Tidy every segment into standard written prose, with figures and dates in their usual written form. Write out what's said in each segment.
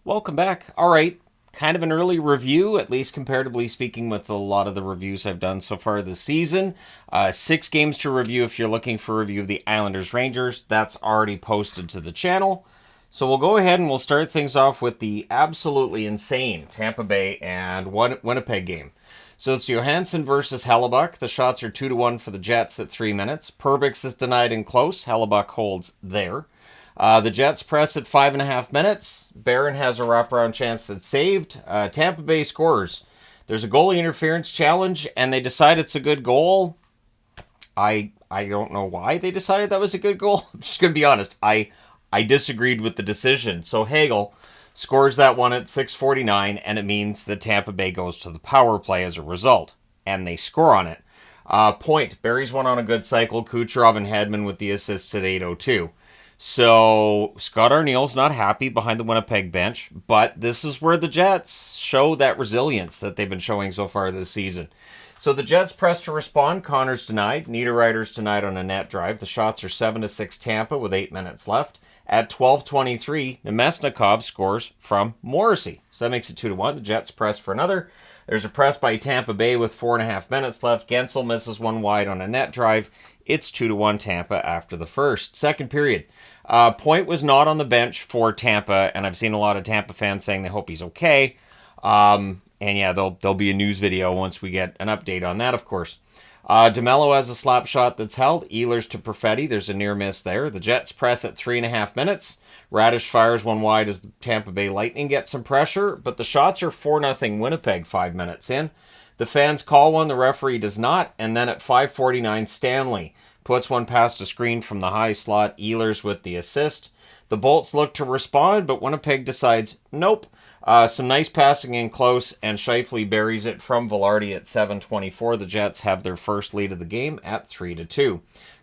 Welcome back. All right, kind of an early review, at least comparatively speaking, with a lot of the reviews I've done so far this season. 6 games to review if you're looking for a review of the Islanders Rangers. That's already posted to the channel. So we'll go ahead and we'll start things off with the absolutely insane Tampa Bay and Winnipeg game. So it's Johansson versus Hellebuck. The shots are 2-1 for the Jets at 3 minutes. Perbix is denied in close. Hellebuck holds there. The Jets press at 5.5 minutes. Barron has a wraparound chance that's saved. Tampa Bay scores. There's a goalie interference challenge, and they decide it's a good goal. I don't know why they decided that was a good goal. I'm just going to be honest. I disagreed with the decision. So Hagel scores that one at 6:49, and it means that Tampa Bay goes to the power play as a result, and they score on it. Point. Barry's one on a good cycle. Kucherov and Hedman with the assists at 8:02. So Scott Arniel's not happy behind the Winnipeg bench, but this is where the Jets show that resilience that they've been showing so far this season. So the Jets press to respond. Connor's denied. Niederreiter's denied on a net drive. The shots are 7-6 Tampa with 8 minutes left. At 12:23, Nemesnikov scores from Morrissey. So that makes it 2-1. The Jets press for another. There's a press by Tampa Bay with 4.5 minutes left. Gensel misses one wide on a net drive. It's 2-1 Tampa after the first. Second period. Point was not on the bench for Tampa, and I've seen a lot of Tampa fans saying they hope he's okay. And yeah, there'll be a news video once we get an update on that, of course. DeMello has a slap shot that's held. Ehlers to Perfetti. There's a near miss there. The Jets press at 3.5 minutes. Radish fires one wide as the Tampa Bay Lightning get some pressure, but the shots are 4-0 Winnipeg 5 minutes in. The fans call one, the referee does not, and then at 5:49, Stanley puts one past a screen from the high slot. Ehlers with the assist. The Bolts look to respond, but Winnipeg decides nope. Some nice passing in close, and Scheifele buries it from Velarde at 7:24. The Jets have their first lead of the game at 3-2.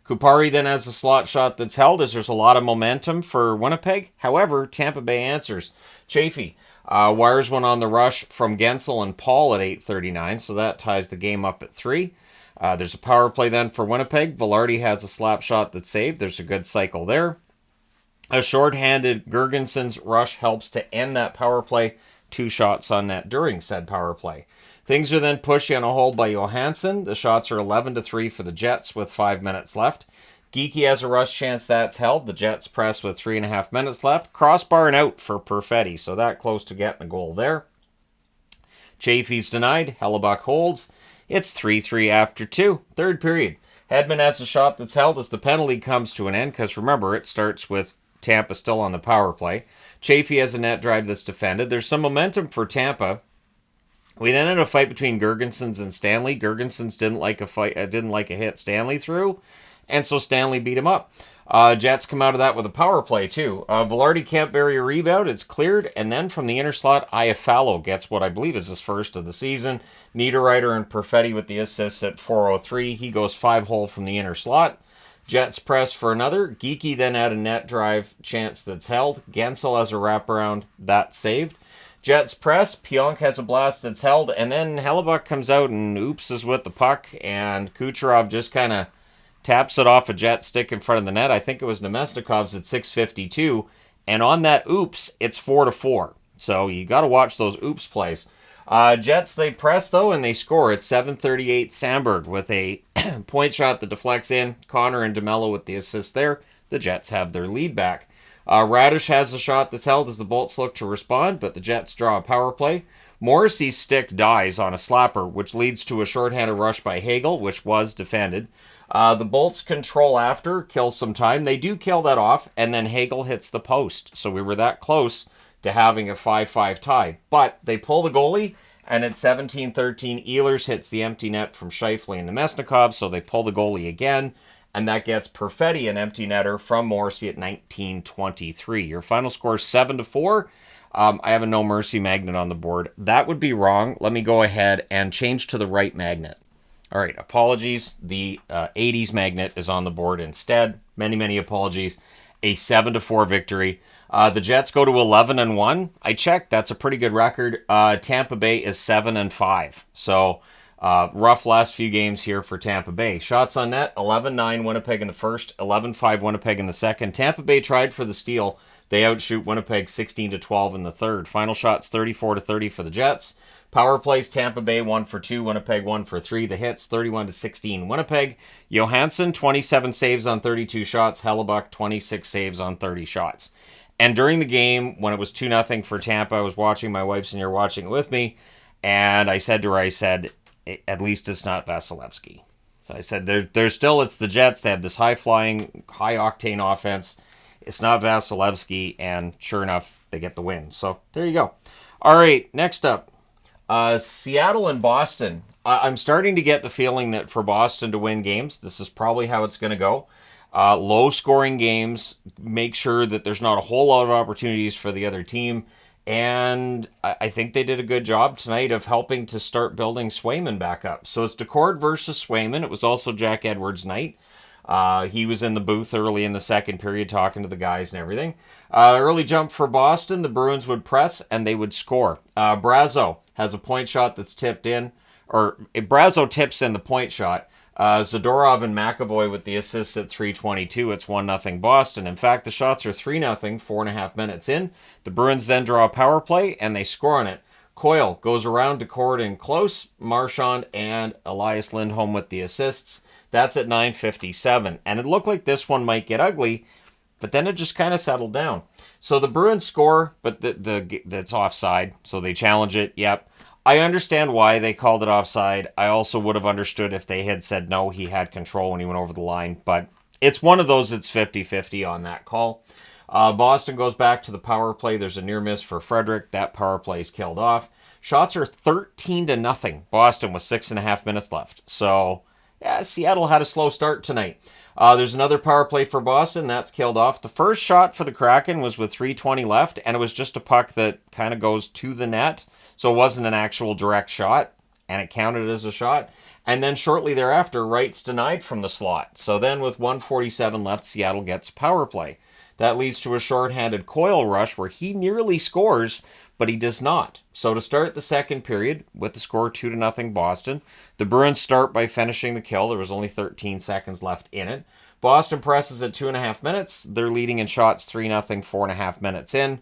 Kupari then has a slot shot that's held as there's a lot of momentum for Winnipeg. However, Tampa Bay answers. Chaffee wires one on the rush from Gensel and Paul at 8:39, so that ties the game up at 3. There's a power play then for Winnipeg. Velarde has a slap shot that's saved. There's a good cycle there. A shorthanded Gergenson's rush helps to end that power play. 2 shots on net during said power play. Things are then pushy on a hold by Johansson. The shots are 11-3 for the Jets with 5 minutes left. Geekie has a rush chance that's held. The Jets press with 3.5 minutes left. Crossbar and out for Perfetti, so that close to getting a goal there. Chaffee's denied. Hellebuck holds. It's 3-3 after 2. Third period. Hedman has a shot that's held as the penalty comes to an end, because remember, it starts with Tampa still on the power play. Chaffee has a net drive that's defended. There's some momentum for Tampa. We then had a fight between Gergensons and Stanley. Gergensons didn't like a hit Stanley threw, and so Stanley beat him up. Jets come out of that with a power play too. Velarde can't bury a rebound. It's cleared, and then from the inner slot, Iafallo gets what I believe is his first of the season. Niederreiter and Perfetti with the assists at 4:03. He goes 5-hole from the inner slot. Jets press for another. Geekie then had a net drive chance that's held. Gensel has a wraparound. That's saved. Jets press. Pionk has a blast that's held. And then Hellebuck comes out and oopses with the puck. And Kucherov just kind of taps it off a Jet stick in front of the net. I think it was Nemesnikov's at 6:52. And on that oops, it's 4-4. So you got to watch those oops plays. Jets, they press, though, and they score. It's 7:38 Sandberg with a point shot that deflects in. Connor and DeMello with the assist there. The Jets have their lead back. Radish has a shot that's held as the Bolts look to respond, but the Jets draw a power play. Morrissey's stick dies on a slapper, which leads to a shorthanded rush by Hagel, which was defended. The Bolts control after, kill some time. They do kill that off, and then Hagel hits the post. So we were that close to having a 5-5 tie. But they pull the goalie, and at 17:13, Ehlers hits the empty net from Scheifele and Nemesnikov, so they pull the goalie again, and that gets Perfetti an empty netter from Morrissey at 19:23. Your final score is 7-4. I have a no mercy magnet on the board. That would be wrong. Let me go ahead and change to the right magnet. All right, apologies. The 80s magnet is on the board instead. Many apologies. A 7-4 victory. The Jets go to 11-1. I checked. That's a pretty good record. Tampa Bay is 7-5. So rough last few games here for Tampa Bay. Shots on net, 11-9 Winnipeg in the first, 11-5 Winnipeg in the second. Tampa Bay tried for the steal They outshoot Winnipeg 16-12 in the third. Final shots 34-30 for the Jets. Power plays, Tampa Bay 1 for 2, Winnipeg 1 for 3. The hits 31-16 Winnipeg. Johansson 27 saves on 32 shots. Hellebuck 26 saves on 30 shots. And during the game, when it was 2-0 for Tampa, I was watching, my wife's in here watching it with me, and I said to her, at least it's not Vasilevsky. So I said, there's still, it's the Jets. They have this high-flying, high-octane offense. It's not Vasilevsky, and sure enough, they get the win. So there you go. All right, next up. Seattle and Boston. I'm starting to get the feeling that for Boston to win games, this is probably how it's going to go. Low-scoring games, make sure that there's not a whole lot of opportunities for the other team. And I think they did a good job tonight of helping to start building Swayman back up. So it's Decord versus Swayman. It was also Jack Edwards' night. He was in the booth early in the second period talking to the guys and everything. Early jump for Boston. The Bruins would press and they would score. Brazo has a point shot that's tipped in. Or Brazo tips in the point shot. Zadorov and McAvoy with the assists at 3:22. It's 1-0 Boston. In fact, the shots are 3-0, 4.5 minutes in. The Bruins then draw a power play and they score on it. Coyle goes around to Cord and close. Marchand and Elias Lindholm with the assists. That's at 9:57. And it looked like this one might get ugly, but then it just kind of settled down. So the Bruins score, but that's offside. So they challenge it. Yep. I understand why they called it offside. I also would have understood if they had said no, he had control when he went over the line. But it's one of those, it's 50-50 on that call. Boston goes back to the power play. There's a near miss for Frederick. That power play is killed off. Shots are 13-0. Boston with 6.5 minutes left. So, yeah, Seattle had a slow start tonight. There's another power play for Boston. That's killed off. The first shot for the Kraken was with 3:20 left, and it was just a puck that kind of goes to the net. So it wasn't an actual direct shot, and it counted as a shot. And then shortly thereafter, Wright's denied from the slot. So then with 1:47 left, Seattle gets power play. That leads to a shorthanded Coyle rush where he nearly scores, but he does not. So to start the second period with the score 2-0 Boston, the Bruins start by finishing the kill. There was only 13 seconds left in it. Boston presses at 2.5 minutes. They're leading in shots 3-0, 4.5 minutes in.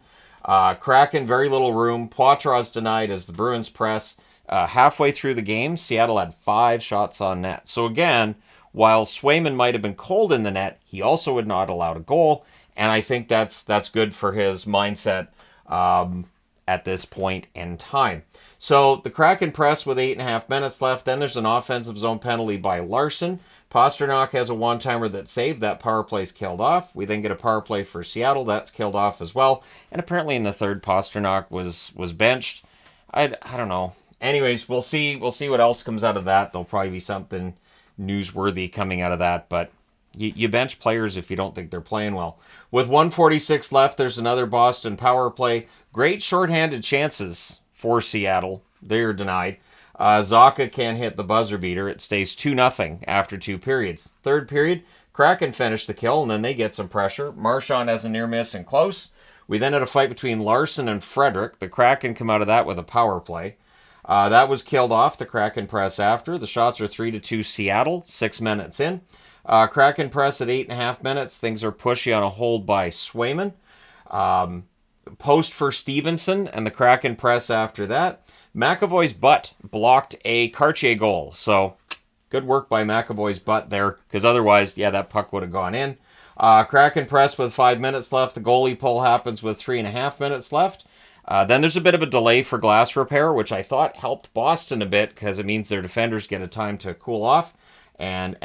Kraken, very little room. Poitras's denied as the Bruins press. Halfway through the game, Seattle had 5 shots on net. So again, while Swayman might have been cold in the net, he also had not allowed a goal. And I think that's good for his mindset at this point in time. So the Kraken press with 8.5 minutes left. Then there's an offensive zone penalty by Larson. Pasternak has a one-timer that's saved. That power play's killed off. We then get a power play for Seattle. That's killed off as well. And apparently in the third, Pasternak was benched. I don't know. Anyways, we'll see what else comes out of that. There'll probably be something newsworthy coming out of that. But you bench players if you don't think they're playing well. With 1:46 left, there's another Boston power play. Great shorthanded chances for Seattle. They're denied. Zacha can't hit the buzzer beater. It stays 2-0 after 2 periods. Third period, Kraken finish the kill, and then they get some pressure. Marchand has a near miss and close. We then had a fight between Larson and Frederick. The Kraken come out of that with a power play. That was killed off. The Kraken press after. The shots are 3-2 Seattle, 6 minutes in. Kraken press at 8.5 minutes. Things are pushy on a hold by Swayman. Post for Stevenson, and the Kraken press after that. McAvoy's butt blocked a Cartier goal. So good work by McAvoy's butt there, because otherwise, yeah, that puck would have gone in. Kraken press with 5 minutes left. The goalie pull happens with 3.5 minutes left. Then there's a bit of a delay for glass repair, which I thought helped Boston a bit, because it means their defenders get a time to cool off and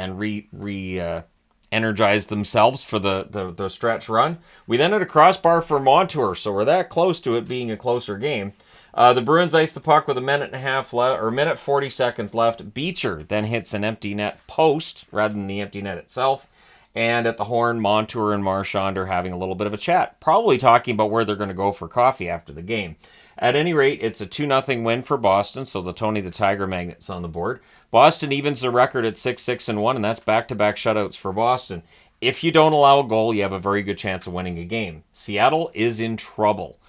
energize themselves for the stretch run. We then had a crossbar for Montour, so we're that close to it being a closer game. The Bruins ice the puck with a minute 40 seconds left. Beecher then hits an empty net post rather than the empty net itself. And at the horn, Montour and Marchand are having a little bit of a chat, probably talking about where they're going to go for coffee after the game. At any rate, it's a 2-0 win for Boston, so the Tony the Tiger Magnet's on the board. Boston evens the record at 6-6-1, and that's back-to-back shutouts for Boston. If you don't allow a goal, you have a very good chance of winning a game. Seattle is in trouble.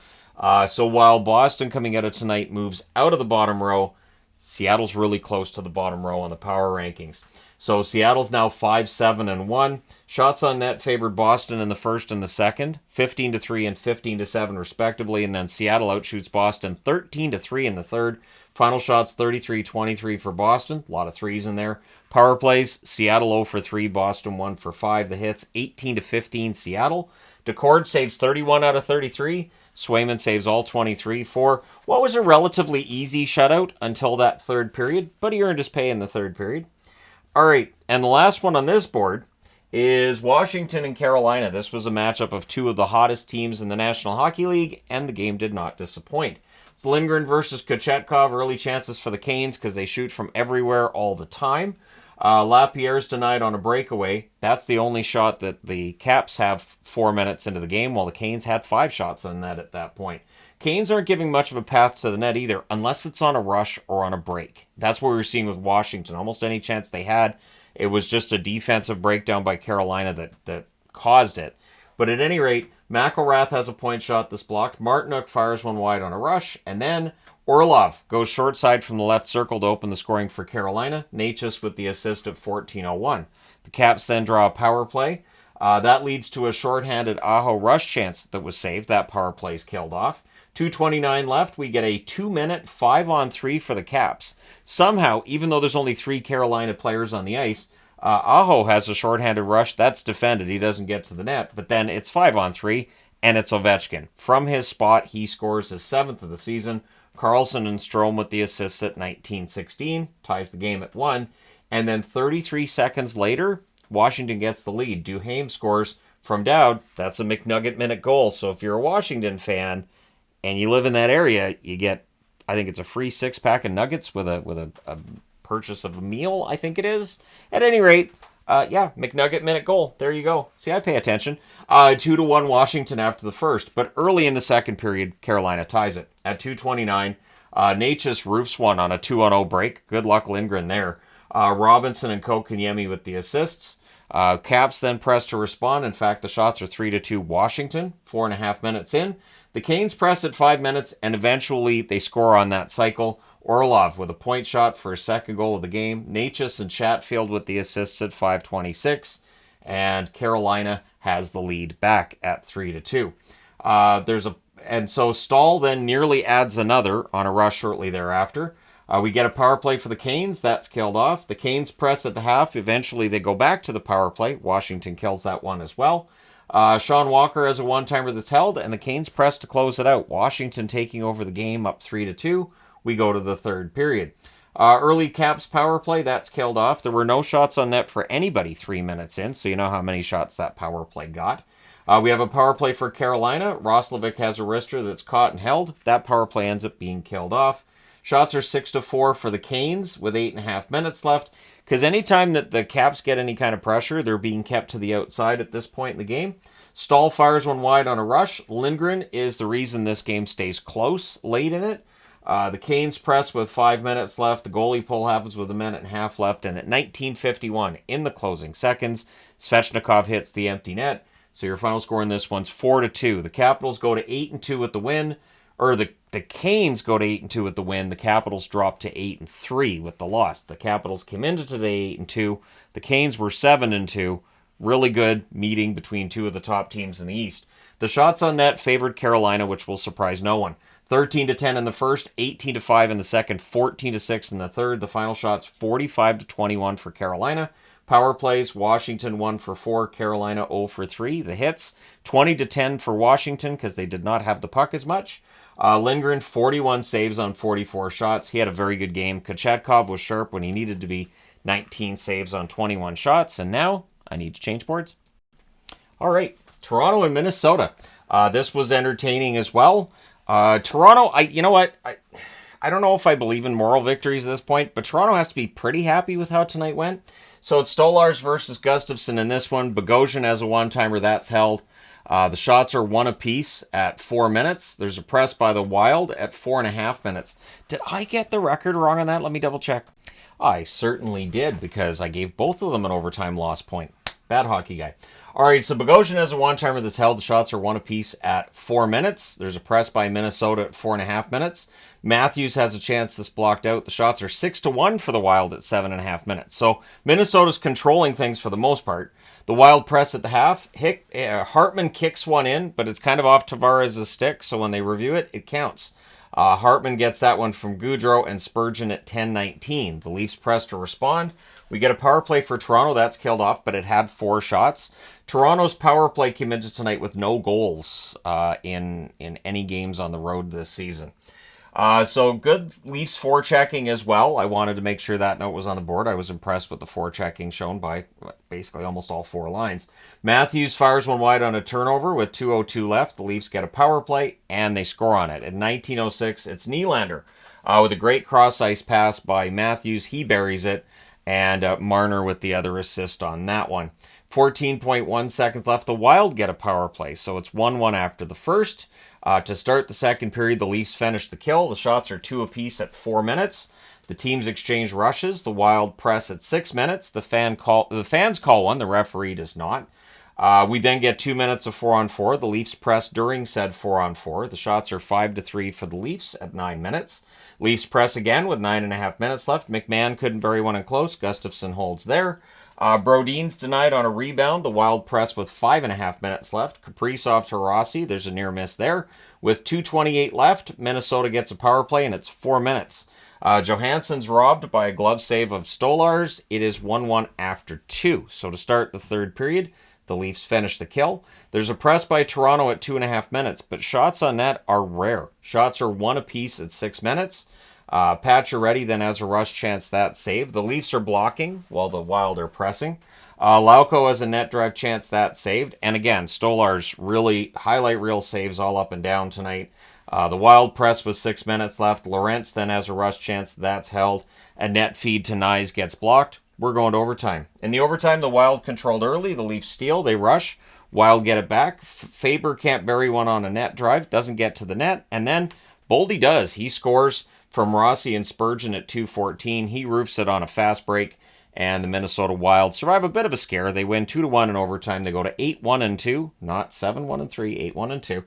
So while Boston coming out of tonight moves out of the bottom row, Seattle's really close to the bottom row on the power rankings. So Seattle's now 5-7-1. Shots on net favored Boston in the first and the second, 15-3 and 15-7 respectively, and then Seattle outshoots Boston 13-3 in the third. Final shots 33-23 for Boston. A lot of threes in there. Power plays, Seattle 0 for 3, Boston 1 for 5. The hits 18-15 Seattle. DeCord saves 31 out of 33. Swayman saves all 23 for what was a relatively easy shutout until that third period, but he earned his pay in the third period. All right, and the last one on this board is Washington and Carolina. This was a matchup of two of the hottest teams in the National Hockey League, and the game did not disappoint. It's Lindgren versus Kochetkov. Early chances for the Canes because they shoot from everywhere all the time. Lapierre's denied on a breakaway. That's the only shot that the Caps have 4 minutes into the game, while the Canes had 5 shots on net at that point. Canes aren't giving much of a path to the net either, unless it's on a rush or on a break. That's what we were seeing with Washington. Almost any chance they had, it was just a defensive breakdown by Carolina that caused it. But at any rate, McElrath has a point shot that's blocked. Martinook fires one wide on a rush, and then Orlov goes short side from the left circle to open the scoring for Carolina. Necas with the assist at 14:01. The Caps then draw a power play. That leads to a shorthanded Aho rush chance that was saved. That power play is killed off. 2:29 left. We get a 2-minute 5-on-3 for the Caps. Somehow, even though there's only 3 Carolina players on the ice, Aho has a shorthanded rush. That's defended. He doesn't get to the net. But then it's 5-on-3, and it's Ovechkin. From his spot, he scores his 7th of the season. Carlson and Strome with the assists at 19:16. Ties the game at 1. And then 33 seconds later, Washington gets the lead. Duhaime scores from Dowd. That's a McNugget minute goal. So if you're a Washington fan and you live in that area, you get, I think it's a free 6-pack of nuggets with a purchase of a meal, I think it is. At any rate, McNugget minute goal. There you go. See, I pay attention. 2-1 Washington after the first, but early in the second period, Carolina ties it. At 2:29, Necas roofs one on a 2-0 break. Good luck Lindgren there. Robinson and Kotkaniemi with the assists. Caps then press to respond. In fact, the shots are 3-2 Washington, 4.5 minutes in. The Canes press at 5 minutes, and eventually they score on that cycle. Orlov with a point shot for his second goal of the game. Necas and Chatfield with the assists at 5:26. And Carolina has the lead back at 3-2. So Stahl then nearly adds another on a rush shortly thereafter. We get a power play for the Canes. That's killed off. The Canes press at the half. Eventually they go back to the power play. Washington kills that one as well. Sean Walker has a one-timer that's held, and the Canes press to close it out. Washington taking over the game up 3-2. We go to the third period. Early Caps power play, that's killed off. There were no shots on net for anybody 3 minutes in, so you know how many shots that power play got. We have a power play for Carolina. Roslovic has a wrister that's caught and held. That power play ends up being killed off. Shots are 6-4 for the Canes with 8.5 minutes left. Because anytime that the Caps get any kind of pressure, they're being kept to the outside at this point in the game. Stahl fires one wide on a rush. Lindgren is the reason this game stays close late in it. The Canes press with 5 minutes left. The goalie pull happens with 1.5 minutes left. And at 19:51, in the closing seconds, Svechnikov hits the empty net. So your final score in this one's 4-2. The Capitals go to 8-2 with the win. Or the Canes go to 8-2 with the win. The Capitals drop to 8-3 with the loss. The Capitals came into today 8-2. The Canes were 7-2. Really good meeting between two of the top teams in the East. The shots on net favored Carolina, which will surprise no one. 13-10 in the first, 18-5 in the second, 14-6 in the third. The final shots 45-21 for Carolina. Power plays, Washington 1 for 4, Carolina 0 for 3. The hits 20-10 for Washington because they did not have the puck as much. Lindgren 41 saves on 44 shots. He had a very good game. Kochetkov was sharp when he needed to be. 19 saves on 21 shots. And now I need to change boards. All right, Toronto and Minnesota. This was entertaining as well. Toronto, I don't know if I believe in moral victories at this point, but Toronto has to be pretty happy with how tonight went. So it's Stolarz versus Gustafsson in this one. Bogosian has a one-timer, that's held. The shots are 1 apiece at 4 minutes. There's a press by the Wild at 4.5 minutes. Did I get the record wrong on that? Let me double check. I certainly did, because I gave both of them an overtime loss point. Bad hockey guy. All right, so Bogosian has a one-timer that's held. The shots are one apiece at 4 minutes. There's a press by Minnesota at 4.5 minutes. Matthews has a chance that's blocked out. The shots are 6-1 for the Wild at 7.5 minutes. So Minnesota's controlling things for the most part. The Wild press at the half. Hartman kicks one in, but it's kind of off Tavares' stick, so when they review it, it counts. Hartman gets that one from Gaudreau and Spurgeon at 10:19. The Leafs press to respond. We get a power play for Toronto. That's killed off, but it had 4 shots. Toronto's power play came into tonight with no goals in any games on the road this season. So good Leafs forechecking as well. I wanted to make sure that note was on the board. I was impressed with the forechecking shown by basically almost all 4 lines. Matthews fires one wide on a turnover with 2:02 left. The Leafs get a power play, and they score on it. At 19:06, it's Nylander with a great cross-ice pass by Matthews. He buries it, and Marner with the other assist on that one. 14.1 seconds left. The Wild get a power play, so it's 1-1 after the first. To start the second period, the Leafs finish the kill. The shots are 2 apiece at 4 minutes. The teams exchange rushes. The Wild press at 6 minutes. The fans call one. The referee does not. We then get 2 minutes of 4-on-4. The Leafs press during said 4-on-4. The shots are 5-3 for the Leafs at 9 minutes. Leafs press again with 9.5 minutes left. McMahon couldn't bury one in close. Gustafsson holds there. Brodin's denied on a rebound. The Wild press with 5.5 minutes left. Kaprizov to Rossi. There's a near miss there. With 2:28 left, Minnesota gets a power play, and it's 4 minutes. Johansson's robbed by a glove save of Stolarz. It is 1-1 after 2. So to start the third period, the Leafs finish the kill. There's a press by Toronto at 2.5 minutes, but shots on net are rare. Shots are 1 apiece at 6 minutes. Pacioretty then has a rush chance that saved. The Leafs are blocking while the Wild are pressing. Lauko has a net drive chance that saved. And again, Stolarz really highlight reel saves all up and down tonight. The Wild press with 6 minutes left. Lorentz then has a rush chance that's held. A net feed to Nyes gets blocked. We're going to overtime. In the overtime, the Wild controlled early. The Leafs steal. They rush. Wild get it back. Faber can't bury one on a net drive. Doesn't get to the net. And then Boldy does. He scores from Rossi and Spurgeon at 2:14. He roofs it on a fast break, and the Minnesota Wild survive a bit of a scare. They win 2-1 in overtime. They go to 8-1-2, not 7-1-3, 8-1-2.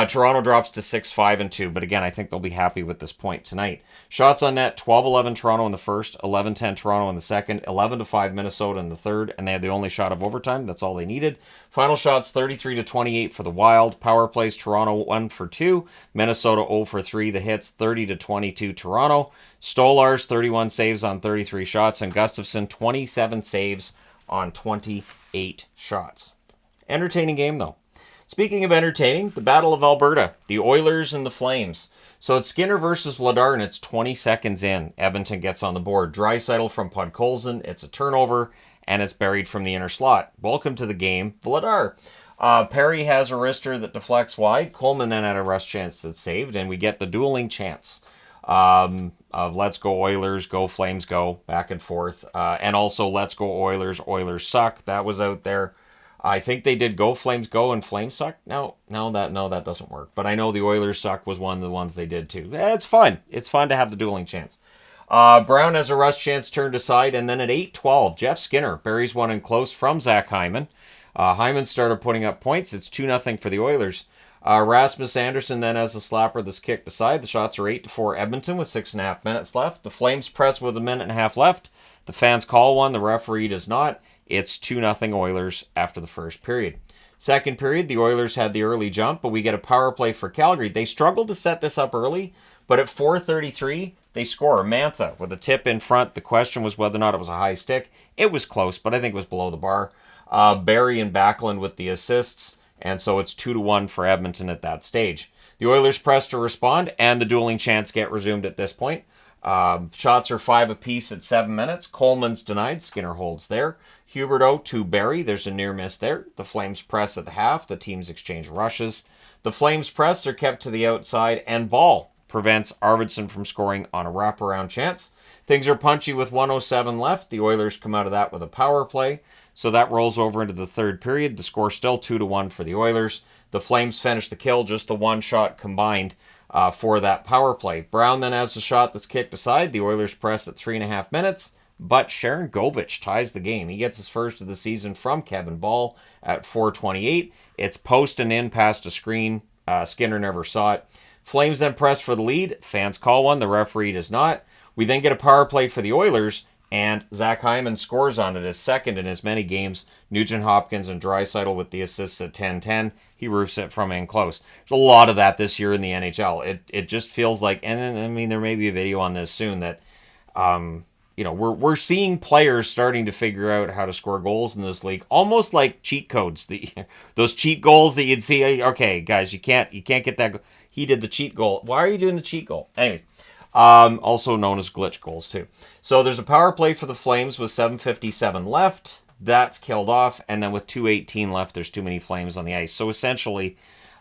Toronto drops to 6-5-2, but again, I think they'll be happy with this point tonight. Shots on net, 12-11 Toronto in the first, 11-10 Toronto in the second, 11-5 Minnesota in the third, and they had the only shot of overtime. That's all they needed. Final shots, 33-28 for the Wild. Power plays, Toronto 1 for 2, Minnesota 0 for 3. The hits, 30-22 Toronto. Stolarz, 31 saves on 33 shots, and Gustafsson, 27 saves on 28 shots. Entertaining game, though. Speaking of entertaining, the Battle of Alberta, the Oilers and the Flames. So it's Skinner versus Vladar, and it's 20 seconds in. Edmonton gets on the board. Draisaitl from Podkolzin. It's a turnover, and it's buried from the inner slot. Welcome to the game, Vladar. Perry has a wrister that deflects wide. Coleman then had a rush chance that's saved, and we get the dueling chance of let's go Oilers, go Flames, go, back and forth. And also let's go Oilers, Oilers suck. That was out there. I think they did go Flames go and Flames suck. No, that doesn't work. But I know the Oilers suck was one of the ones they did too. It's fun. It's fun to have the dueling chance. Brown has a rush chance turned aside, and then at 8:12, Jeff Skinner buries one in close from Zach Hyman. Hyman started putting up points. It's 2-0 for the Oilers. Rasmus Anderson then has a slapper that's kicked aside. The shots are 8-4 Edmonton with 6.5 minutes left. The Flames press with 1.5 minutes left. The fans call one. The referee does not. It's 2-0 Oilers after the first period. Second period, the Oilers had the early jump, but we get a power play for Calgary. They struggled to set this up early, but at 4:33, they score. Mantha with a tip in front. The question was whether or not it was a high stick. It was close, but I think it was below the bar. Barry and Backlund with the assists, and so it's 2-1 for Edmonton at that stage. The Oilers press to respond, and the dueling chants get resumed at this point. Shots are 5 apiece at 7 minutes. Coleman's denied. Skinner holds there. Huberdeau to Barry. There's a near miss there. The Flames press at the half. The teams exchange rushes. The Flames press are kept to the outside, and Ball prevents Arvidsson from scoring on a wraparound chance. Things are punchy with 1:07 left. The Oilers come out of that with a power play. So that rolls over into the third period. The score still 2-1 for the Oilers. The Flames finish the kill, just the one shot combined for that power play. Brown then has a shot that's kicked aside. The Oilers press at 3.5 minutes. but Sharon Govich ties the game. He gets his first of the season from Kevin Ball at 4:28. It's post and in past a screen. Skinner never saw it. Flames then press for the lead. Fans call one. The referee does not. We then get a power play for the Oilers, and Zach Hyman scores on it, his second in as many games. Nugent Hopkins and Draisaitl with the assists at 10-10. He roofs it from in close. There's a lot of that this year in the NHL. It just feels like, and I mean, there may be a video on this soon, that we're seeing players starting to figure out how to score goals in this league, almost like cheat codes. Those cheat goals that you'd see. Okay, guys, you can't get that. He did the cheat goal. Why are you doing the cheat goal? Anyways, also known as glitch goals too. So there's a power play for the Flames with 7:57 left. That's killed off, and then with 2:18 left, there's too many Flames on the ice. So essentially,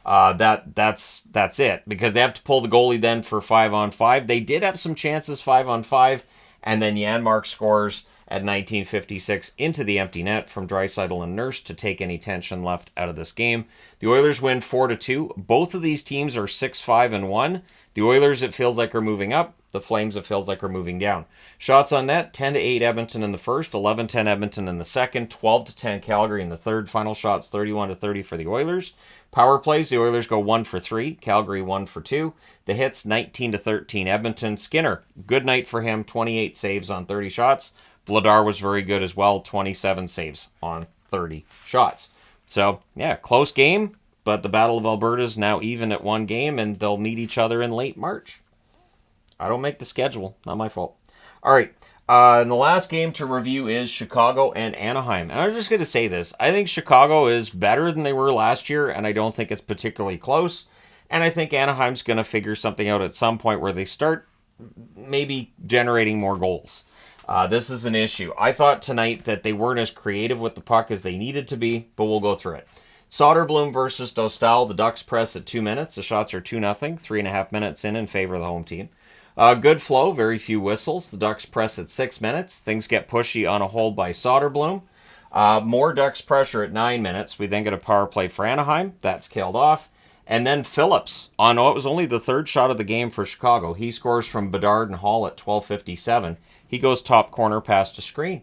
that's it, because they have to pull the goalie then for 5-on-5. They did have some chances 5-on-5, and then Janmark scores at 19:56 into the empty net from Draisaitl and Nurse to take any tension left out of this game. The Oilers win 4-2. Both of these teams are 6-5-1. The Oilers, it feels like, are moving up. The Flames, it feels like, are moving down. Shots on net, 10-8 Edmonton in the first, 11-10 Edmonton in the second, 12-10 Calgary in the third. Final shots, 31-30 for the Oilers. Power plays, the Oilers go 1 for 3, Calgary 1 for 2. The hits, 19-13 Edmonton. Skinner, good night for him, 28 saves on 30 shots. Vladar was very good as well, 27 saves on 30 shots. So, yeah, close game, but the Battle of Alberta is now even at 1 game, and they'll meet each other in late March. I don't make the schedule. Not my fault. All right. And the last game to review is Chicago and Anaheim. And I'm just going to say this. I think Chicago is better than they were last year, and I don't think it's particularly close. And I think Anaheim's going to figure something out at some point where they start maybe generating more goals. This is an issue. I thought tonight that they weren't as creative with the puck as they needed to be, but we'll go through it. Soderblom versus Dostal. The Ducks press at 2 minutes. The shots are 2-0, 3.5 minutes in favor of the home team. Good flow, very few whistles. The Ducks press at 6 minutes. Things get pushy on a hold by Soderblom. More Ducks pressure at 9 minutes. We then get a power play for Anaheim. That's killed off. And then Phillips, it was only the third shot of the game for Chicago. He scores from Bedard and Hall at 12:57. He goes top corner past a screen.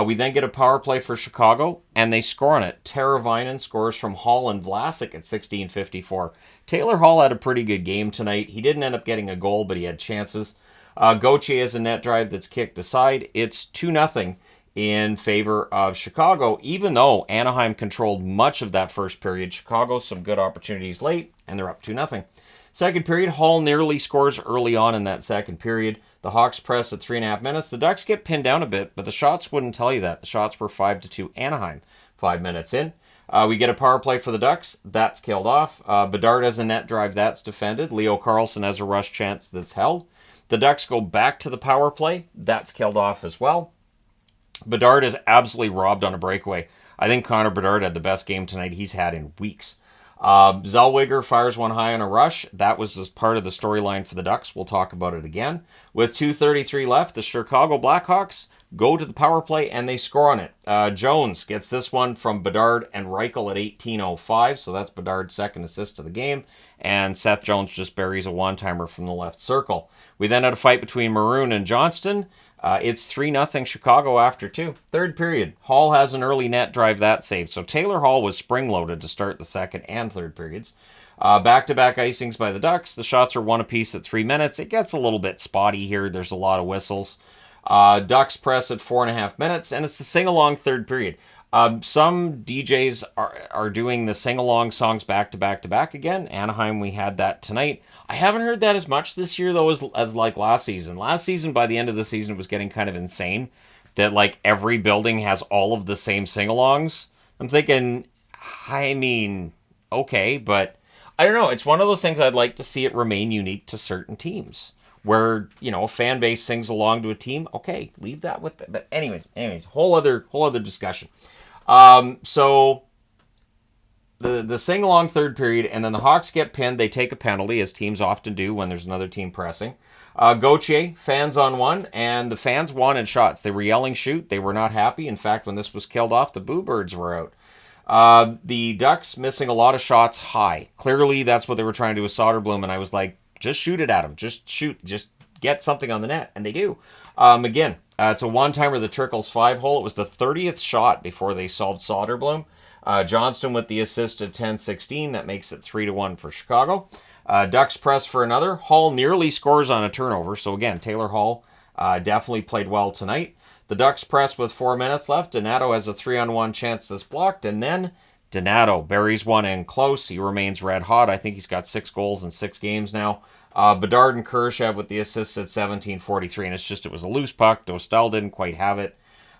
We then get a power play for Chicago, and they score on it. Teravainen scores from Hall and Vlasic at 16:54. Taylor Hall had a pretty good game tonight. He didn't end up getting a goal, but he had chances. Gauthier has a net drive that's kicked aside. It's 2-0 in favor of Chicago, even though Anaheim controlled much of that first period. Chicago, some good opportunities late, and they're up 2-0. Second period, Hall nearly scores early on in that second period. The Hawks press at 3.5 minutes. The Ducks get pinned down a bit, but the shots wouldn't tell you that. The shots were 5-2 Anaheim 5 minutes in. We get a power play for the Ducks. That's killed off. Bedard has a net drive. That's defended. Leo Carlsson has a rush chance that's held. The Ducks go back to the power play. That's killed off as well. Bedard is absolutely robbed on a breakaway. I think Connor Bedard had the best game tonight he's had in weeks. Zellweger fires one high on a rush. That was as part of the storyline for the Ducks. We'll talk about it again. With 2:33 left, the Chicago Blackhawks go to the power play, and they score on it. Jones gets this one from Bedard and Reichel at 18:05, so that's Bedard's second assist of the game, and Seth Jones just buries a one-timer from the left circle. We then had a fight between Maroon and Johnston. It's 3-0 Chicago after 2. Third period, Hall has an early net drive that saved, so Taylor Hall was spring-loaded to start the second and third periods. Back-to-back icings by the Ducks. The shots are 1 apiece at 3 minutes. It gets a little bit spotty here. There's a lot of whistles. Ducks press at 4.5 minutes, and it's the sing-along third period. Some DJs are doing the sing-along songs back-to-back again. Anaheim, we had that tonight. I haven't heard that as much this year, though, as like last season. Last season, by the end of the season, it was getting kind of insane that, like, every building has all of the same sing-alongs. I'm thinking, I mean, okay, but I don't know. It's one of those things I'd like to see it remain unique to certain teams, where, you know, a fan base sings along to a team. Okay, leave that with it. But anyways, whole other discussion. So the sing-along third period, and then the Hawks get pinned. They take a penalty, as teams often do when there's another team pressing. Gauthier, fans on one, and the fans wanted shots. They were yelling shoot. They were not happy. In fact, when this was killed off, the Boo Birds were out. The Ducks missing a lot of shots high. Clearly, that's what they were trying to do with Soderblom, and I was like, just shoot it at him. Just shoot. Just get something on the net, and they do. Again, It's a one-timer, the Trickles 5-hole. It was the 30th shot before they solved Soderblom. Johnston with the assist at 10-16. That makes it 3-1 for Chicago. Ducks press for another. Hall nearly scores on a turnover. So again, Taylor Hall definitely played well tonight. The Ducks press with 4 minutes left. Donato has a 3-on-1 chance that's blocked. And then Donato buries one in close. He remains red hot. I think he's got 6 goals in 6 games now. Bedard and Kurashev with the assists at 17:43. And it was a loose puck. Dostal didn't quite have it.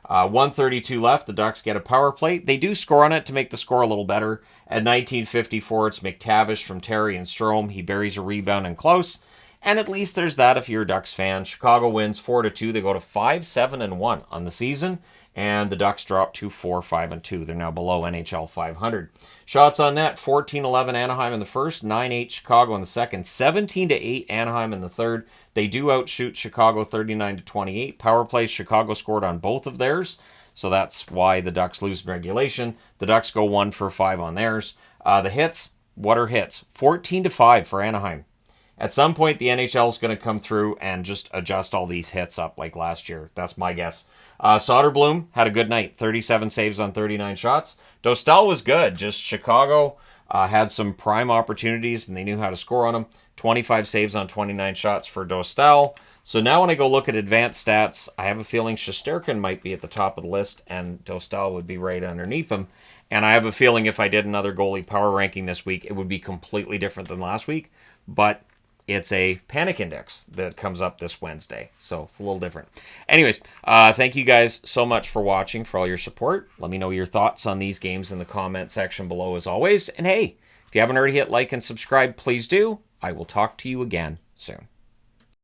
1:32 left. The Ducks get a power play. They do score on it to make the score a little better. At 19:54, it's McTavish from Terry and Strome. He buries a rebound in close. And at least there's that if you're a Ducks fan. Chicago wins 4-2. They go to 5-7-1 on the season. And the Ducks drop to 4-5-2. They're now below NHL 500. Shots on net, 14-11 Anaheim in the first, 9-8 Chicago in the second, 17-8 Anaheim in the third. They do outshoot Chicago 39-28. Power plays, Chicago scored on both of theirs. So that's why the Ducks lose in regulation. The Ducks go 1 for 5 on theirs. The hits, what are hits? 14-5 for Anaheim. At some point, the NHL is going to come through and just adjust all these hits up like last year. That's my guess. Soderblom had a good night. 37 saves on 39 shots. Dostal was good. Just Chicago had some prime opportunities, and they knew how to score on them. 25 saves on 29 shots for Dostal. So now when I go look at advanced stats, I have a feeling Shesterkin might be at the top of the list, and Dostal would be right underneath him. And I have a feeling if I did another goalie power ranking this week, it would be completely different than last week. But it's a panic index that comes up this Wednesday, so it's a little different. Anyways, thank you guys so much for watching, for all your support. Let me know your thoughts on these games in the comment section below as always. And hey, if you haven't already hit like and subscribe, please do. I will talk to you again soon.